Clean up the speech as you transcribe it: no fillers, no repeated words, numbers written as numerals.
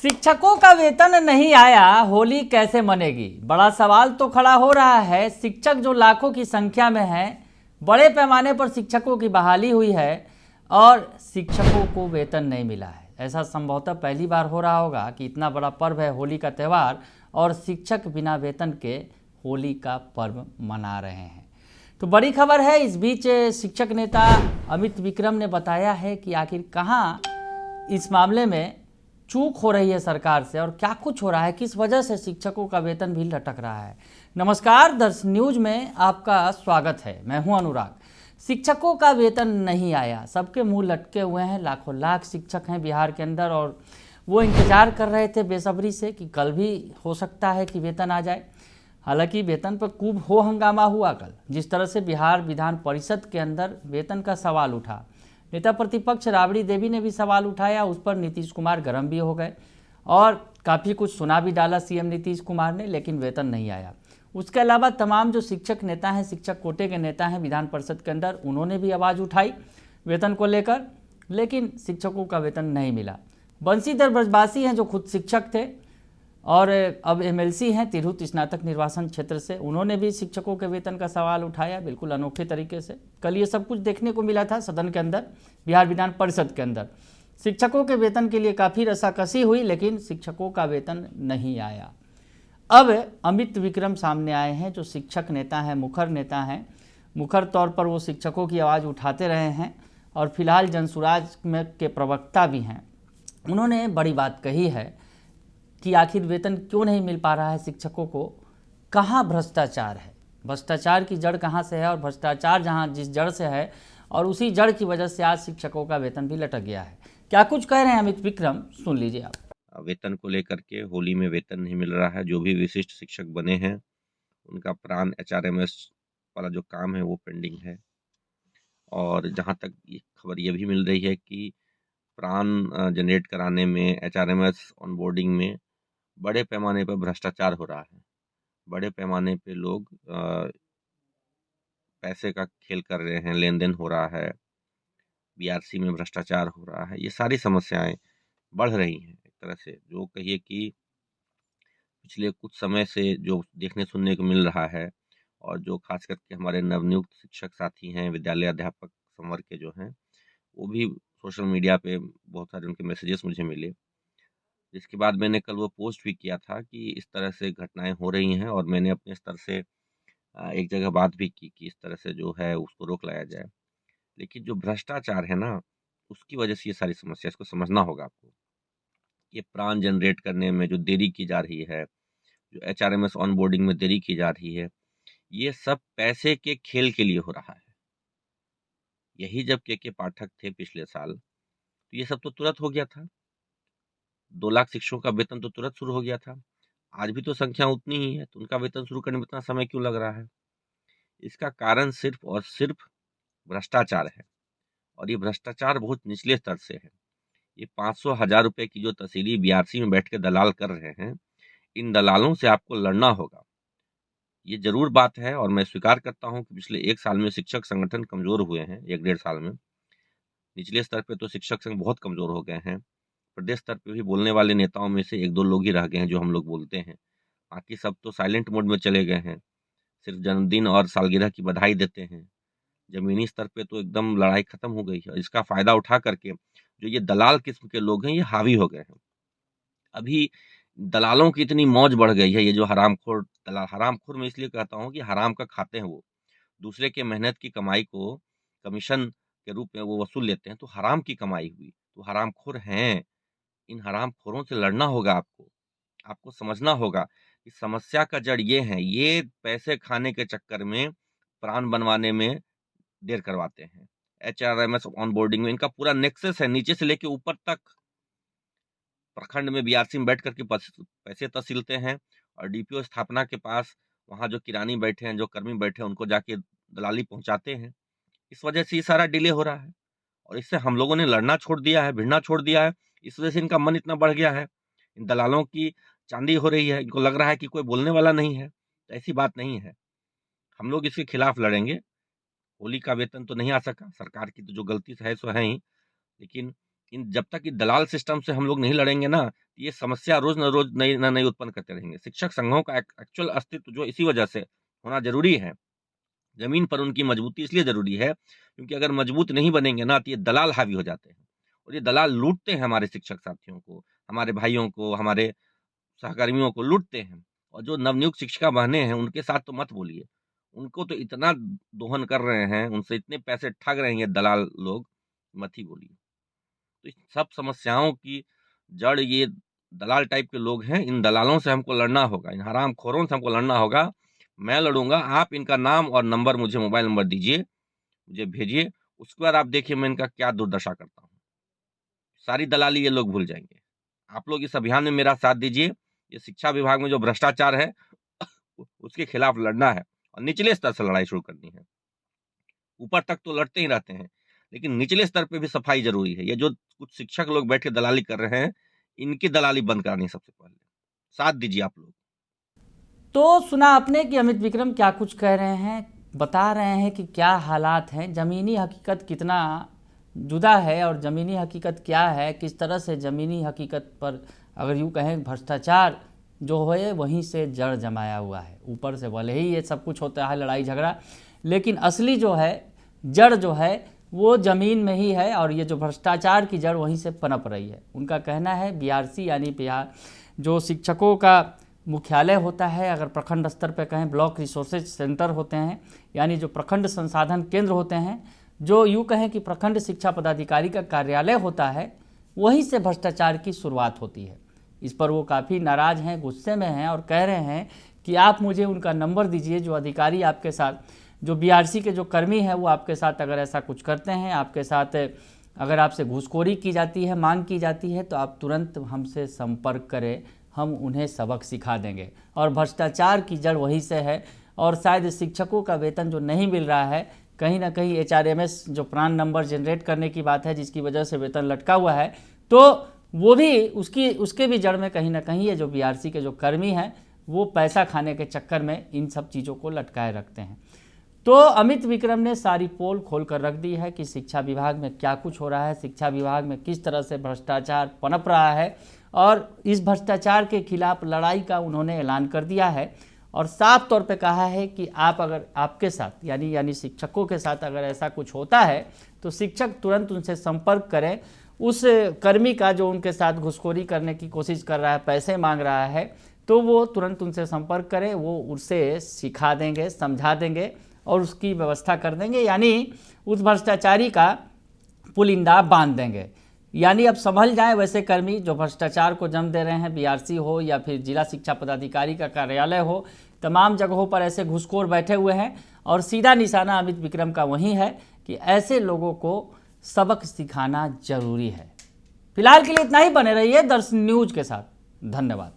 शिक्षकों का वेतन नहीं आया, होली कैसे मनेगी? बड़ा सवाल तो खड़ा हो रहा है। शिक्षक जो लाखों की संख्या में हैं, बड़े पैमाने पर शिक्षकों की बहाली हुई है और शिक्षकों को वेतन नहीं मिला है। ऐसा संभवतः पहली बार हो रहा होगा कि इतना बड़ा पर्व है होली का त्यौहार और शिक्षक बिना वेतन के होली का पर्व मना रहे हैं। तो बड़ी खबर है। इस बीच शिक्षक नेता अमित विक्रम ने बताया है कि आखिर कहाँ इस मामले में चूक हो रही है सरकार से और क्या कुछ हो रहा है, किस वजह से शिक्षकों का वेतन भी लटक रहा है। नमस्कार, दर्शन न्यूज में आपका स्वागत है। मैं हूं अनुराग। शिक्षकों का वेतन नहीं आया, सबके मुंह लटके हुए हैं। लाखों लाख शिक्षक हैं बिहार के अंदर और वो इंतजार कर रहे थे बेसब्री से कि कल भी हो सकता है कि वेतन आ जाए। हालांकि वेतन पर खूब हो हंगामा हुआ कल। जिस तरह से बिहार विधान परिषद के अंदर वेतन का सवाल उठा, नेता प्रतिपक्ष राबड़ी देवी ने भी सवाल उठाया, उस पर नीतीश कुमार गर्म भी हो गए और काफ़ी कुछ सुना भी डाला सीएम नीतीश कुमार ने, लेकिन वेतन नहीं आया। उसके अलावा तमाम जो शिक्षक नेता हैं, शिक्षक कोटे के नेता हैं विधान परिषद के अंदर, उन्होंने भी आवाज़ उठाई वेतन को लेकर, लेकिन शिक्षकों का वेतन नहीं मिला। बंशीधर ब्रजवासी हैं जो खुद शिक्षक थे और अब एमएलसी हैं तिरहुत स्नातक निर्वाचन क्षेत्र से, उन्होंने भी शिक्षकों के वेतन का सवाल उठाया बिल्कुल अनोखे तरीके से। कल ये सब कुछ देखने को मिला था सदन के अंदर, बिहार विधान परिषद के अंदर। शिक्षकों के वेतन के लिए काफ़ी रसाकसी हुई, लेकिन शिक्षकों का वेतन नहीं आया। अब अमित विक्रम सामने आए हैं जो शिक्षक नेता हैं, मुखर नेता हैं। मुखर तौर पर वो शिक्षकों की आवाज़ उठाते रहे हैं और फिलहाल जनसुराज में के प्रवक्ता भी हैं। उन्होंने बड़ी बात कही है कि आखिर वेतन क्यों नहीं मिल पा रहा है शिक्षकों को, कहाँ भ्रष्टाचार है, भ्रष्टाचार की जड़ कहाँ से है और भ्रष्टाचार जहाँ जिस जड़ से है और उसी जड़ की वजह से आज शिक्षकों का वेतन भी लटक गया है। क्या कुछ कह रहे हैं अमित विक्रम, सुन लीजिए आप। वेतन को लेकर के होली में वेतन नहीं मिल रहा है। जो भी विशिष्ट शिक्षक बने हैं उनका प्राण एचआरएमएस वाला जो काम है वो पेंडिंग है। और जहाँ तक ये खबर ये भी मिल रही है कि प्राण जनरेट कराने में, एचआरएमएस ऑनबोर्डिंग में बड़े पैमाने पर भ्रष्टाचार हो रहा है। बड़े पैमाने पे लोग पैसे का खेल कर रहे हैं, लेन देन हो रहा है, बीआरसी में भ्रष्टाचार हो रहा है। ये सारी समस्याएं बढ़ रही हैं। एक तरह से जो कहिए कि पिछले कुछ समय से जो देखने सुनने को मिल रहा है और जो खास करके हमारे नवनियुक्त शिक्षक साथी हैं, विद्यालय अध्यापक संवर्ग के जो हैं, वो भी सोशल मीडिया पे बहुत सारे उनके मैसेजेस मुझे मिले, जिसके बाद मैंने कल वो पोस्ट भी किया था कि इस तरह से घटनाएं हो रही हैं और मैंने अपने स्तर से एक जगह बात भी की कि इस तरह से जो है उसको रोक लाया जाए। लेकिन जो भ्रष्टाचार है ना, उसकी वजह से ये सारी समस्या, इसको समझना होगा आपको। ये प्राण जनरेट करने में जो देरी की जा रही है, जो एचआरएमएस ऑनबोर्डिंग में देरी की जा रही है, ये सब पैसे के खेल के लिए हो रहा है। यही जब के पाठक थे पिछले साल, तो ये सब तो तुरंत हो गया था। 2 लाख शिक्षकों का वेतन तो तुरंत शुरू हो गया था। आज भी तो संख्या उतनी ही है, तो उनका वेतन शुरू करने में इतना समय क्यों लग रहा है? इसका कारण सिर्फ और सिर्फ भ्रष्टाचार है और ये भ्रष्टाचार बहुत निचले स्तर से है। ये 500 हजार रुपए की जो तहसीली बीआरसी में बैठ के दलाल कर रहे हैं, इन दलालों से आपको लड़ना होगा। ये जरूर बात है और मैं स्वीकार करता हूं कि पिछले 1 साल में शिक्षक संगठन कमजोर हुए हैं। 1 डेढ़ साल में निचले स्तर पे तो शिक्षक संघ बहुत कमजोर हो गए हैं। प्रदेश स्तर पे भी बोलने वाले नेताओं में से 1-2 लोग ही रह गए हैं जो हम लोग बोलते हैं। बाकी सब तो साइलेंट मोड में चले गए हैं, सिर्फ जन्मदिन और सालगिरह की बधाई देते हैं। जमीनी स्तर पे तो एकदम लड़ाई खत्म हो गई है। इसका फायदा उठा करके जो ये दलाल किस्म के लोग हैं, ये हावी हो गए हैं। अभी दलालों की इतनी मौज बढ़ गई है, ये जो हरामखोर दलाल, हरामखोर मैं इसलिए कहता हूँ कि हराम का खाते हैं वो, दूसरे के मेहनत की कमाई को कमीशन के रूप में वो वसूल लेते हैं, तो हराम की कमाई हुई, तो हरामखोर हैं। इन हरामखोरों से लड़ना होगा आपको। आपको समझना होगा कि समस्या का जड़ ये है, ये पैसे खाने के चक्कर में प्राण बनवाने में देर करवाते हैं। एचआरएमएस ऑनबोर्डिंग में इनका पूरा नेक्सस है, नीचे से लेके ऊपर तक। प्रखंड में बीआरसी में बैठ करके पैसे तहसीलते हैं और डीपीओ स्थापना के पास वहां जो किरानी बैठे हैं, जो कर्मी बैठे हैं, उनको जाके दलाली पहुंचाते हैं। इस वजह से ये सारा डिले हो रहा है और इससे हम लोगों ने लड़ना छोड़ दिया है, भिड़ना छोड़ दिया है। इस वजह से इनका मन इतना बढ़ गया है। इन दलालों की चांदी हो रही है, इनको लग रहा है कि कोई बोलने वाला नहीं है। तो ऐसी बात नहीं है। हम लोग इसके खिलाफ लड़ेंगे। होली का वेतन तो नहीं आ सका, सरकार की तो जो गलती है सो है ही, लेकिन जब तक दलाल सिस्टम से हम लोग नहीं लड़ेंगे ना, ये समस्या रोज न रोज नई उत्पन्न करते रहेंगे। शिक्षक संघों का एक्चुअल अस्तित्व जो इसी वजह से होना जरूरी है, जमीन पर उनकी मजबूती इसलिए जरूरी है क्योंकि अगर मजबूत नहीं बनेंगे ना तो ये दलाल हावी हो जाते हैं, और ये दलाल लूटते हैं हमारे शिक्षक साथियों को, हमारे भाइयों को, हमारे सहकर्मियों को लूटते हैं। और जो नवनियुक्त शिक्षिका बहने हैं उनके साथ तो मत बोलिए, उनको तो इतना दोहन कर रहे हैं, उनसे इतने पैसे ठग रहे हैं ये दलाल लोग, मत ही बोलिए। तो इन सब समस्याओं की जड़ ये दलाल टाइप के लोग हैं। इन दलालों से हमको लड़ना होगा, इन हरामखोरों से हमको लड़ना होगा। मैं लड़ूंगा, आप इनका नाम और नंबर, मुझे मोबाइल नंबर दीजिए, मुझे भेजिए, उसके बाद आप देखिए मैं इनका क्या दुर्दशा करता हूँ। सारी दलाली ये लोग भूल जाएंगे। आप लोग इस अभियान में मेरा साथ दीजिए। ये शिक्षा विभाग में जो भ्रष्टाचार है उसके खिलाफ लड़ना है और निचले स्तर से लड़ाई शुरू करनी है। ऊपर तक तो लड़ते ही रहते हैं, लेकिन निचले स्तर पे भी सफाई जरूरी है। ये जो कुछ शिक्षक लोग बैठ के दलाली कर रहे हैं, इनकी दलाली बंद करानी सबसे पहले। साथ दीजिए आप लोग। तो सुना आपने कि अमित विक्रम क्या कुछ कह रहे हैं, बता रहे हैं कि क्या हालात हैं, ज़मीनी हकीकत कितना जुदा है और ज़मीनी हकीकत क्या है, किस तरह से ज़मीनी हकीकत पर अगर यूँ कहें भ्रष्टाचार जो है वहीं से जड़ जमाया हुआ है। ऊपर से भले ही ये सब कुछ होता है लड़ाई झगड़ा, लेकिन असली जो है जड़ जो है वो ज़मीन में ही है, और ये जो भ्रष्टाचार की जड़ वहीं से पनप रही है। उनका कहना है बीआरसी यानी बिहार जो शिक्षकों का मुख्यालय होता है, अगर प्रखंड स्तर पे कहें ब्लॉक रिसोर्सेज सेंटर होते हैं, यानी जो प्रखंड संसाधन केंद्र होते हैं, जो यूँ कहें कि प्रखंड शिक्षा पदाधिकारी का कार्यालय होता है, वहीं से भ्रष्टाचार की शुरुआत होती है। इस पर वो काफ़ी नाराज़ हैं, गुस्से में हैं और कह रहे हैं कि आप मुझे उनका नंबर दीजिए, जो अधिकारी आपके साथ, जो बीआरसी के जो कर्मी हैं वो आपके साथ अगर ऐसा कुछ करते हैं, आपके साथ अगर आपसे घूसखोरी की जाती है, मांग की जाती है, तो आप तुरंत हमसे संपर्क करें, हम उन्हें सबक सिखा देंगे। और भ्रष्टाचार की जड़ वहीं से है। और शायद शिक्षकों का वेतन जो नहीं मिल रहा है, कहीं ना कहीं HRMS जो प्राण नंबर जनरेट करने की बात है जिसकी वजह से वेतन लटका हुआ है, तो वो भी उसके भी जड़ में कहीं ना कहीं ये जो बीआरसी के जो कर्मी हैं वो पैसा खाने के चक्कर में इन सब चीज़ों को लटकाए रखते हैं। तो अमित विक्रम ने सारी पोल खोल कर रख दी है कि शिक्षा विभाग में क्या कुछ हो रहा है, शिक्षा विभाग में किस तरह से भ्रष्टाचार पनप रहा है, और इस भ्रष्टाचार के खिलाफ लड़ाई का उन्होंने ऐलान कर दिया है। और साफ तौर पे कहा है कि आप अगर आपके साथ यानी शिक्षकों के साथ अगर ऐसा कुछ होता है तो शिक्षक तुरंत उनसे संपर्क करें। उस कर्मी का जो उनके साथ घुसखोरी करने की कोशिश कर रहा है, पैसे मांग रहा है, तो वो तुरंत उनसे संपर्क करें, वो उसे सिखा देंगे, समझा देंगे और उसकी व्यवस्था कर देंगे, यानी उस भ्रष्टाचारी का पुलिंदा बांध देंगे। यानी अब संभल जाए वैसे कर्मी जो भ्रष्टाचार को जन्म दे रहे हैं, बीआरसी हो या फिर जिला शिक्षा पदाधिकारी का कार्यालय हो, तमाम जगहों पर ऐसे घुसखोर बैठे हुए हैं। और सीधा निशाना अमित विक्रम का वही है कि ऐसे लोगों को सबक सिखाना जरूरी है। फिलहाल के लिए इतना ही, बने रहिए दर्शन न्यूज के साथ। धन्यवाद।